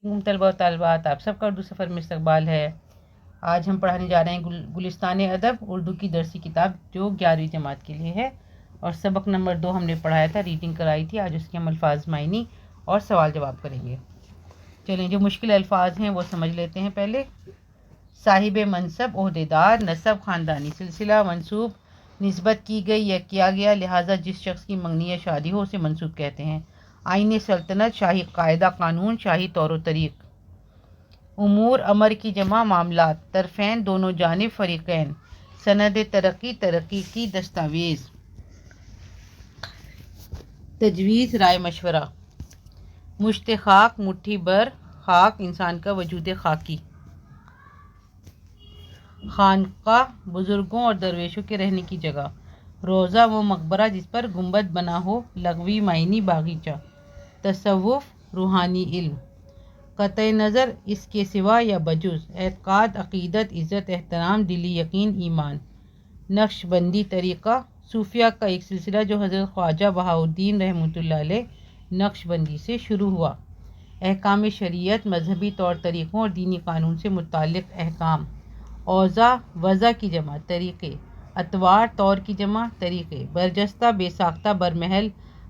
علیکم طلبہ و طالبات، آپ سب کا اردو سفر میں استقبال ہے۔ آج ہم پڑھانے جا رہے ہیں گلستان ادب اردو کی درسی کتاب جو 11ویں جماعت کے لیے ہے، اور سبق نمبر 2 ہم نے پڑھایا تھا، ریڈنگ کرائی تھی۔ آج اس کے ہم الفاظ معنی اور سوال جواب کریں گے۔ چلیں جو مشکل الفاظ ہیں وہ سمجھ لیتے ہیں پہلے۔ صاحب منصب، عہدیدار، نسب خاندانی، سلسلہ منسوب، نسبت کی گئی یا کیا گیا، لہٰذا جس شخص کی منگنی یا شادی ہو اسے منسوب کہتے ہیں۔ آئین سلطنت، شاہی قاعدہ قانون، شاہی طور و طریق۔ امور، امر کی جمع، معاملات، طرفین دونوں جانب، فریقین۔ سند ترقی، ترقی کی دستاویز۔ تجویز، رائے مشورہ۔ مشت خاک، مٹھی بھر خاک، انسان کا وجود خاکی۔ خانقاہ، بزرگوں اور درویشوں کے رہنے کی جگہ۔ روضہ، وہ مقبرہ جس پر گنبد بنا ہو، لغوی معنی باغیچہ۔ تصوف، روحانی علم۔ قطع نظر، اس کے سوا یا بجز۔ اعتقاد، عقیدت، عزت، احترام، دلی یقین، ایمان۔ نقش بندی، طریقہ، صوفیہ کا ایک سلسلہ جو حضرت خواجہ بہاؤالدین رحمۃ اللہ علیہ نقش بندی سے شروع ہوا۔ احکام شریعت، مذہبی طور طریقوں اور دینی قانون سے متعلق احکام۔ اوضاع، وضع کی جمع، طریقے۔ اطوار، طور کی جمع، طریقے۔ برجستہ، بے ساختہ، برمحل،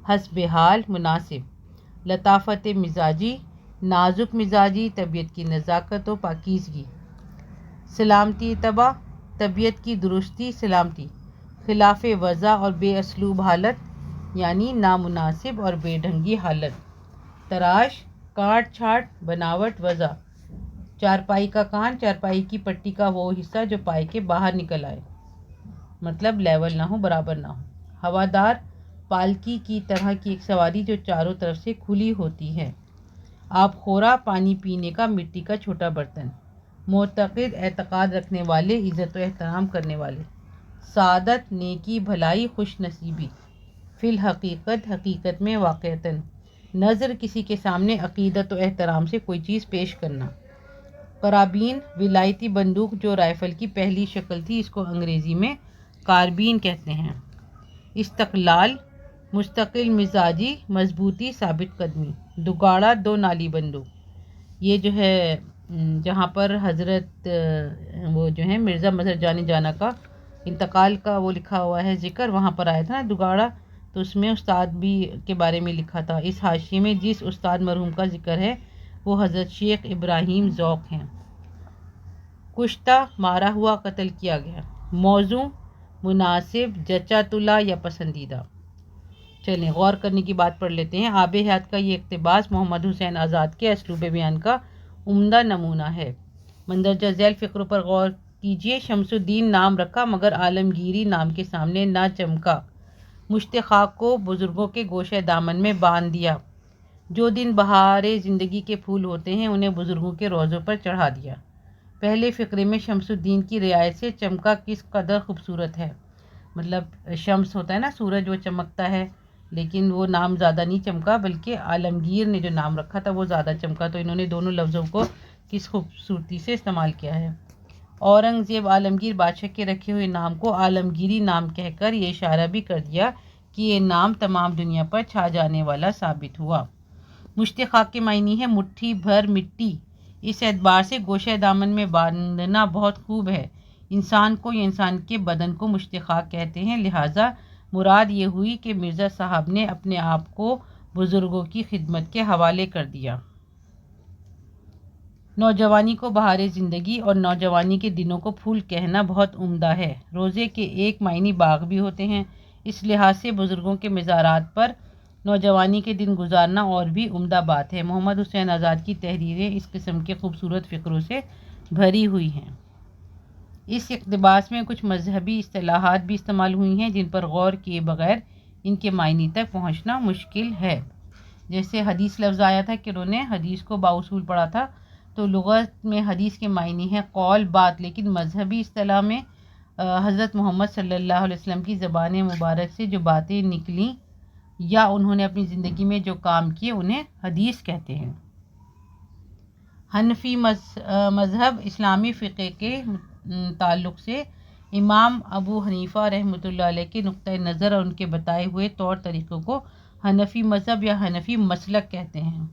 حسب حال، مناسب۔ لطافت مزاجی، نازک مزاجی، طبیعت کی نزاکت و پاکیزگی۔ سلامتی طبع، طبیعت کی درستی، سلامتی۔ خلاف وضع اور بے اسلوب حالت یعنی نامناسب اور بے ڈھنگی حالت۔ تراش، کاٹ چھانٹ، بناوٹ، وضع۔ چارپائی کا کان، چارپائی کی پٹی کا وہ حصہ جو پائے کے باہر نکل آئے، مطلب لیول نہ ہو، برابر نہ ہو۔ ہوادار، پالکی کی طرح کی ایک سواری جو چاروں طرف سے کھلی ہوتی ہے۔ آب خورا، پانی پینے کا مٹی کا چھوٹا برتن۔ معتقد، اعتقاد رکھنے والے، عزت و احترام کرنے والے۔ سعادت، نیکی، بھلائی، خوش نصیبی۔ فی الحقیقت، حقیقت میں، واقعتاً۔ نظر، کسی کے سامنے عقیدت و احترام سے کوئی چیز پیش کرنا۔ قرابین، ولایتی بندوق جو رائفل کی پہلی شکل تھی، اس کو انگریزی میں کاربین کہتے ہیں۔ استقلال، مستقل مزاجی، مضبوطی، ثابت قدمی۔ دگاڑا، دو نالی بندوق۔ یہ جو ہے جہاں پر حضرت وہ جو ہے مرزا مظہر جان جانا کا انتقال کا وہ لکھا ہوا ہے ذکر، وہاں پر آیا تھا نا دگاڑا، تو اس میں استاد بھی کے بارے میں لکھا تھا۔ اس حاشیے میں جس استاد مرحوم کا ذکر ہے وہ حضرت شیخ ابراہیم ذوق ہیں۔ کشتہ، مارا ہوا، قتل کیا گیا۔ موزوں، مناسب، جچا تلا یا پسندیدہ۔ چلیں غور کرنے کی بات پڑھ لیتے ہیں۔ آب حیات کا یہ اقتباس محمد حسین آزاد کے اسلوب بیان کا عمدہ نمونہ ہے۔ مندرجہ ذیل فقروں پر غور کیجیے۔ شمس الدین نام رکھا مگر عالمگیری نام کے سامنے نہ چمکا۔ مشت خاک کو بزرگوں کے گوشہ دامن میں باندھ دیا۔ جو دن بہار زندگی کے پھول ہوتے ہیں انہیں بزرگوں کے روضوں پر چڑھا دیا۔ پہلے فقرے میں شمس الدین کی رعایت سے چمکا کس قدر خوبصورت ہے، مطلب شمس ہوتا ہے نا سورج، وہ چمکتا ہے لیکن وہ نام زیادہ نہیں چمکا، بلکہ عالمگیر نے جو نام رکھا تھا وہ زیادہ چمکا، تو انہوں نے دونوں لفظوں کو کس خوبصورتی سے استعمال کیا ہے۔ اورنگزیب عالمگیر بادشاہ کے رکھے ہوئے نام کو عالمگیری نام کہہ کر یہ اشارہ بھی کر دیا کہ یہ نام تمام دنیا پر چھا جانے والا ثابت ہوا۔ مشت خاک کے معنی ہے مٹھی بھر مٹی۔ اس اعتبار سے گوشہ دامن میں باندھنا بہت خوب ہے۔ انسان کو یا انسان کے بدن کو مشت خاک کہتے ہیں، لہٰذا مراد یہ ہوئی کہ مرزا صاحب نے اپنے آپ کو بزرگوں کی خدمت کے حوالے کر دیا۔ نوجوانی کو بہار زندگی اور نوجوانی کے دنوں کو پھول کہنا بہت عمدہ ہے۔ روزے کے ایک معنی باغ بھی ہوتے ہیں، اس لحاظ سے بزرگوں کے مزارات پر نوجوانی کے دن گزارنا اور بھی عمدہ بات ہے۔ محمد حسین آزاد کی تحریریں اس قسم کے خوبصورت فقروں سے بھری ہوئی ہیں۔ اس اقتباس میں کچھ مذہبی اصطلاحات بھی استعمال ہوئی ہیں جن پر غور کیے بغیر ان کے معنی تک پہنچنا مشکل ہے۔ جیسے حدیث لفظ آیا تھا کہ انہوں نے حدیث کو بااصول پڑھا تھا، تو لغت میں حدیث کے معنی ہے قول، بات، لیکن مذہبی اصطلاح میں حضرت محمد صلی اللہ علیہ وسلم کی زبان مبارک سے جو باتیں نکلیں یا انہوں نے اپنی زندگی میں جو کام کیے انہیں حدیث کہتے ہیں۔ حنفی مذہب اسلامی فقہ کے تعلق سے امام ابو حنیفہ رحمۃ اللہ علیہ کے نقطۂ نظر اور ان کے بتائے ہوئے طور طریقوں کو حنفی مذہب یا حنفی مسلک کہتے ہیں۔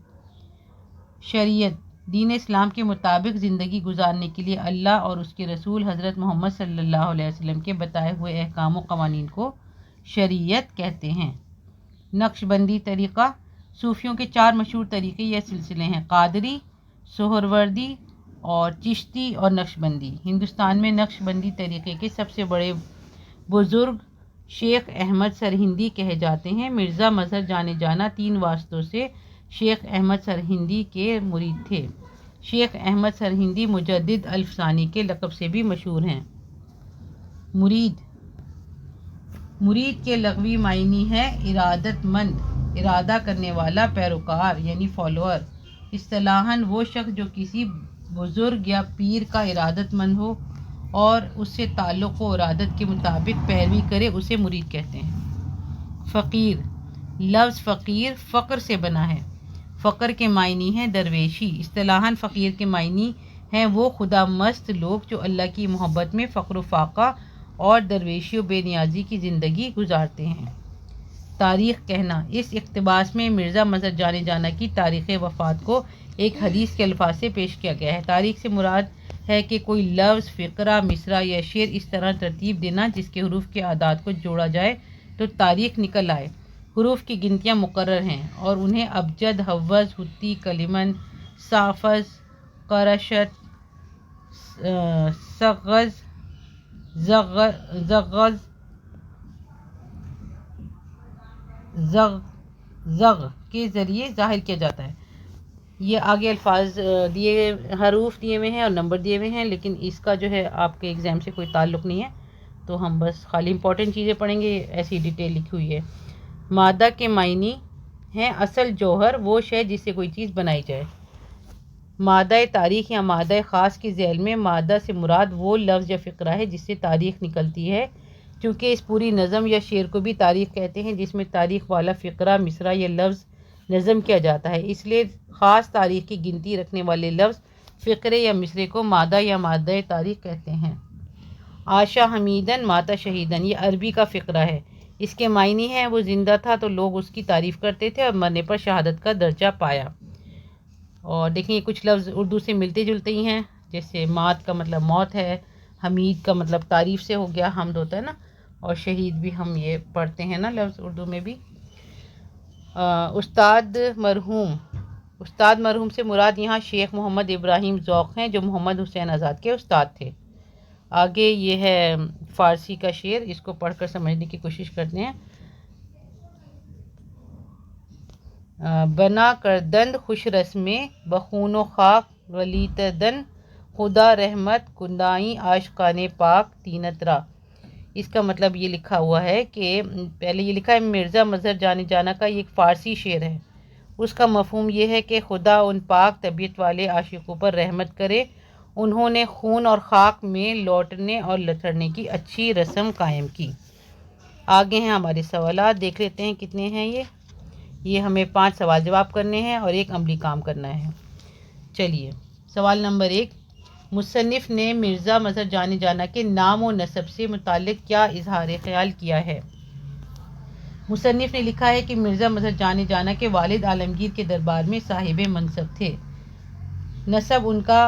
شریعت، دین اسلام کے مطابق زندگی گزارنے کے لیے اللہ اور اس کے رسول حضرت محمد صلی اللہ علیہ وسلم کے بتائے ہوئے احکام و قوانین کو شریعت کہتے ہیں۔ نقش بندی طریقہ، صوفیوں کے 4 مشہور طریقے یا سلسلے ہیں: قادری، سہروردی اور چشتی اور نقش بندی۔ ہندوستان میں نقش بندی طریقے کے سب سے بڑے بزرگ شیخ احمد سرہندی کہے جاتے ہیں۔ مرزا مظہر جانے جانا 3 واسطوں سے شیخ احمد سرہندی کے مرید تھے۔ شیخ احمد سرہندی مجدد الف ثانی کے لقب سے بھی مشہور ہیں۔ مرید کے لغوی معنی ہے ارادت مند، ارادہ کرنے والا، پیروکار یعنی فالوور۔ اصطلاحاً وہ شخص جو کسی بزرگ یا پیر کا ارادت مند ہو اور اس سے تعلق و ارادت کے مطابق پیروی کرے اسے مرید کہتے ہیں۔ فقیر، لفظ فقیر فقر سے بنا ہے۔ فقر کے معنی ہے درویشی۔ اصطلاحاً فقیر کے معنی ہیں وہ خدا مست لوگ جو اللہ کی محبت میں فقر و فاقہ اور درویشی و بے نیازی کی زندگی گزارتے ہیں۔ تاریخ کہنا، اس اقتباس میں مرزا مظہر جانے جانا کی تاریخ وفات کو ایک حدیث کے الفاظ سے پیش کیا گیا ہے۔ تاریخ سے مراد ہے کہ کوئی لفظ، فقرہ، مصرع یا شعر اس طرح ترتیب دینا جس کے حروف کے اعداد کو جوڑا جائے تو تاریخ نکل آئے۔ حروف کی گنتیاں مقرر ہیں اور انہیں ابجد، حوض، حتی، کلمن، سافز، قرشت، سغز، زغز، زغ کے ذریعے ظاہر کیا جاتا ہے۔ یہ آگے الفاظ دیے، حروف دیے ہوئے ہیں اور نمبر دیے ہوئے ہیں، لیکن اس کا جو ہے آپ کے ایگزام سے کوئی تعلق نہیں ہے، تو ہم بس خالی امپورٹنٹ چیزیں پڑھیں گے، ایسی ڈیٹیل لکھی ہوئی ہے۔ مادہ کے معنی ہیں اصل جوہر، وہ شے جس سے کوئی چیز بنائی جائے۔ مادہ تاریخ یا مادہ خاص کی ذیل میں مادہ سے مراد وہ لفظ یا فقرہ ہے جس سے تاریخ نکلتی ہے، چونکہ اس پوری نظم یا شعر کو بھی تاریخ کہتے ہیں جس میں تاریخ والا فقرہ، مصرع یا لفظ نظم کیا جاتا ہے، اس لیے خاص تاریخ کی گنتی رکھنے والے لفظ، فقرے یا مصرعے کو مادہ یا مادہ تاریخ کہتے ہیں۔ عاشا حمیدن ماتا شہیدن، یہ عربی کا فقرہ ہے۔ اس کے معنی ہے وہ زندہ تھا تو لوگ اس کی تعریف کرتے تھے اور مرنے پر شہادت کا درجہ پایا۔ اور دیکھیں یہ کچھ لفظ اردو سے ملتے جلتے ہی ہیں، جیسے مات کا مطلب موت ہے، حمید کا مطلب تعریف سے ہو گیا، حمد ہوتا ہے نا، اور شہید بھی ہم یہ پڑھتے ہیں نا لفظ اردو میں بھی۔ استاد مرحوم سے مراد یہاں شیخ محمد ابراہیم ذوق ہیں جو محمد حسین آزاد کے استاد تھے۔ آگے یہ ہے فارسی کا شعر، اس کو پڑھ کر سمجھنے کی کوشش کرتے ہیں۔ بنا کردند خوش رسمیں بخون و خاک غلیتدن، خدا رحمت کندائیں عاشقان پاک تینت را۔ اس کا مطلب یہ لکھا ہوا ہے کہ پہلے یہ لکھا ہے مرزا مظہر جانے جانا کا یہ ایک فارسی شعر ہے، اس کا مفہوم یہ ہے کہ خدا ان پاک طبیعت والے عاشقوں پر رحمت کرے، انہوں نے خون اور خاک میں لوٹنے اور لتڑنے کی اچھی رسم قائم کی۔ آگے ہیں ہمارے سوالات، دیکھ لیتے ہیں کتنے ہیں یہ ہمیں 5 سوال جواب کرنے ہیں اور ایک عملی کام کرنا ہے۔ چلیے، سوال نمبر 1، مصنف نے مرزا مظہر جانے جانا کے نام و نسب سے متعلق کیا اظہار خیال کیا ہے؟ مصنف نے لکھا ہے کہ مرزا مظہر جانے جانا کے والد عالمگیر کے دربار میں صاحب منصب تھے۔ نسب ان کا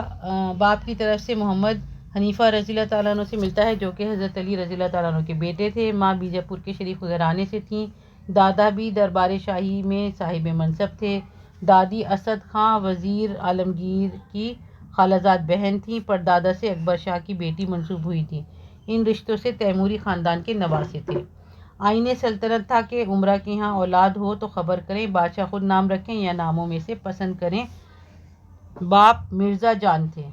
باپ کی طرف سے محمد حنیفہ رضی اللہ تعالیٰ عنہ سے ملتا ہے جو کہ حضرت علی رضی اللہ تعالیٰ عنہ کے بیٹے تھے۔ ماں بیجاپور کے شریف گھرانے سے تھیں۔ دادا بھی دربار شاہی میں صاحب منصب تھے۔ دادی اسد خاں وزیر عالمگیر کی خالہ زاد بہن تھیں۔ پردادا سے اکبر شاہ کی بیٹی منسوب ہوئی تھیں۔ ان رشتوں سے تیموری خاندان کے نواسے تھے۔ آئین سلطنت تھا کہ امرا کے یہاں اولاد ہو تو خبر کریں، بادشاہ خود نام رکھیں یا ناموں میں سے پسند کریں۔ باپ مرزا جان تھے۔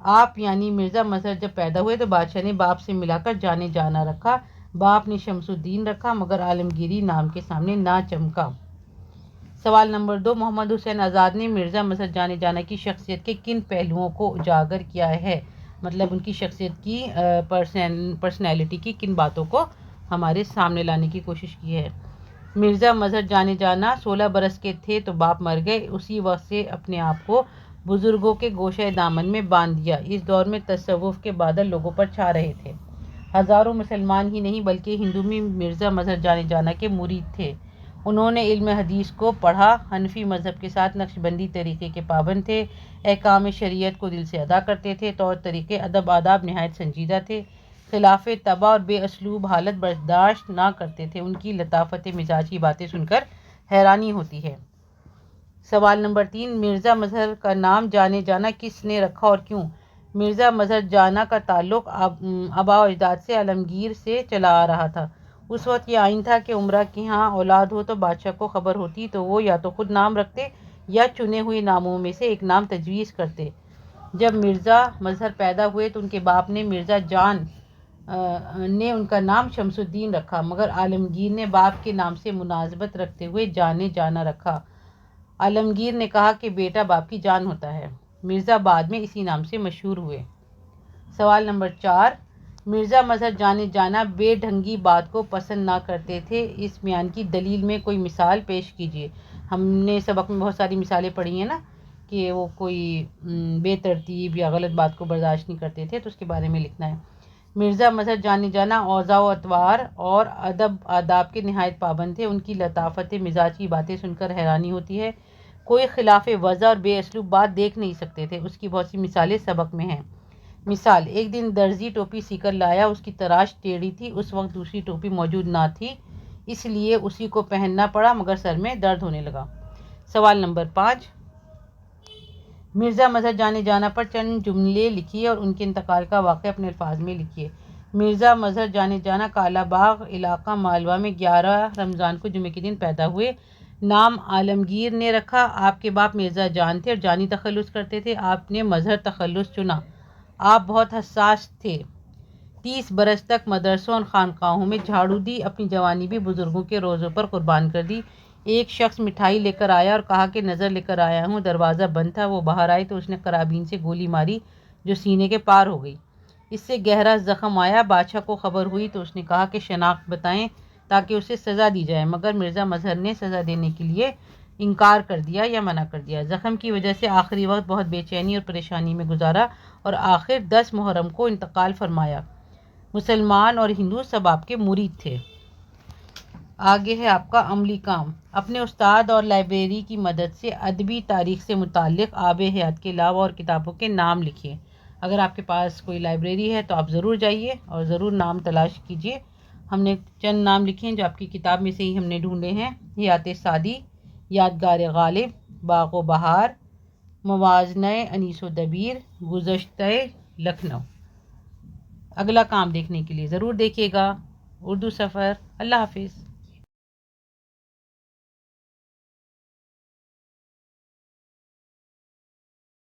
آپ یعنی مرزا مظہر جب پیدا ہوئے تو بادشاہ نے باپ سے ملا کر جانے جانا رکھا۔ باپ نے شمس الدین رکھا مگر عالمگیری نام کے سامنے نہ چمکا۔ سوال نمبر 2، محمد حسین آزاد نے مرزا مظہر جانے جانا کی شخصیت کے کن پہلوؤں کو اجاگر کیا ہے؟ مطلب ان کی شخصیت کی پرسنالٹی کی کن باتوں کو ہمارے سامنے لانے کی کوشش کی ہے؟ مرزا مظہر جانے جانا 16 برس کے تھے تو باپ مر گئے، اسی وقت سے اپنے آپ کو بزرگوں کے گوشہ دامن میں باندھ دیا۔ اس دور میں تصوف کے بادل لوگوں پر چھا رہے تھے۔ ہزاروں مسلمان ہی نہیں بلکہ ہندو بھی مرزا مظہر جانے جانا کے مرید تھے انہوں نے علم حدیث کو پڑھا، حنفی مذہب کے ساتھ نقشبندی طریقے کے پابند تھے، احکام شریعت کو دل سے ادا کرتے تھے، طور طریقے ادب آداب نہایت سنجیدہ تھے، خلاف طبع اور بے اسلوب حالت برداشت نہ کرتے تھے۔ ان کی لطافت مزاج کی باتیں سن کر حیرانی ہوتی ہے۔ سوال نمبر 3، مرزا مظہر کا نام جانے جانا کس نے رکھا اور کیوں؟ مرزا مظہر جانا کا تعلق آباء و اجداد سے عالمگیر سے چلا آ رہا تھا۔ اس وقت یہ آئین تھا کہ امرا کے ہاں اولاد ہو تو بادشاہ کو خبر ہوتی تو وہ یا تو خود نام رکھتے یا چنے ہوئے ناموں میں سے ایک نام تجویز کرتے۔ جب مرزا مظہر پیدا ہوئے تو ان کے باپ نے مرزا جان نے ان کا نام شمس الدین رکھا، مگر عالمگیر نے باپ کے نام سے مناسبت رکھتے ہوئے جانے جانا رکھا۔ عالمگیر نے کہا کہ بیٹا باپ کی جان ہوتا ہے۔ مرزا بعد میں اسی نام سے مشہور ہوئے۔ سوال نمبر 4، مرزا مظہر جانے جانا بے ڈھنگی بات کو پسند نہ کرتے تھے، اس بیان کی دلیل میں کوئی مثال پیش کیجیے۔ ہم نے سبق میں بہت ساری مثالیں پڑھی ہیں نا کہ وہ کوئی بے ترتیب یا غلط بات کو برداشت نہیں کرتے تھے، تو اس کے بارے میں لکھنا ہے۔ مرزا مظہر جانے جانا اوضاع و اطوار اور ادب آداب کے نہایت پابند تھے۔ ان کی لطافت مزاج کی باتیں سن کر حیرانی ہوتی ہے۔ کوئی خلاف وضع اور بے اسلوب بات دیکھ نہیں سکتے تھے۔ اس کی بہت سی مثالیں سبق میں ہیں۔ مثال، ایک دن درزی ٹوپی سی کر لایا، اس کی تراش ٹیڑھی تھی، اس وقت دوسری ٹوپی موجود نہ تھی، اس لیے اسی کو پہننا پڑا، مگر سر میں درد ہونے لگا۔ سوال نمبر 5، مرزا مظہر جانے جانا پر چند جملے لکھیے اور ان کے انتقال کا واقعہ اپنے الفاظ میں لکھیے۔ مرزا مظہر جانے جانا کالا باغ علاقہ مالوہ میں 11 رمضان کو جمعے کے دن پیدا ہوئے۔ نام عالمگیر نے رکھا۔ آپ کے باپ مرزا جان تھے اور جانی تخلص کرتے تھے، آپ نے مظہر تخلص چنا۔ آپ بہت حساس تھے۔ 30 برس تک مدرسوں اور خانقاہوں میں جھاڑو دی، اپنی جوانی بھی بزرگوں کے روزوں پر قربان کر دی۔ ایک شخص مٹھائی لے کر آیا اور کہا کہ نظر لے کر آیا ہوں، دروازہ بند تھا، وہ باہر آئے تو اس نے قرابین سے گولی ماری جو سینے کے پار ہو گئی، اس سے گہرا زخم آیا۔ بادشاہ کو خبر ہوئی تو اس نے کہا کہ شناخت بتائیں تاکہ اسے سزا دی جائے، مگر مرزا مظہر نے سزا دینے کے لیے انکار کر دیا یا منع کر دیا۔ زخم کی وجہ سے آخری وقت بہت بے چینی اور پریشانی میں گزارا اور آخر 10 محرم کو انتقال فرمایا۔ مسلمان اور ہندو سب آپ کے مرید تھے۔ آگے ہے آپ کا عملی کام۔ اپنے استاد اور لائبریری کی مدد سے ادبی تاریخ سے متعلق آب حیات کے علاوہ اور کتابوں کے نام لکھیے۔ اگر آپ کے پاس کوئی لائبریری ہے تو آپ ضرور جائیے اور ضرور نام تلاش کیجیے۔ ہم نے چند نام لکھے ہیں جو آپ کی کتاب میں سے ہی ہم نے ڈھونڈے ہیں۔ حیات سعدی، یادگار غالب، باغ و بہار، موازنہ انیس و دبیر، گزشتہ لکھنؤ۔ اگلا کام دیکھنے کے لیے ضرور دیکھیے گا۔ اردو سفر۔ اللہ حافظ۔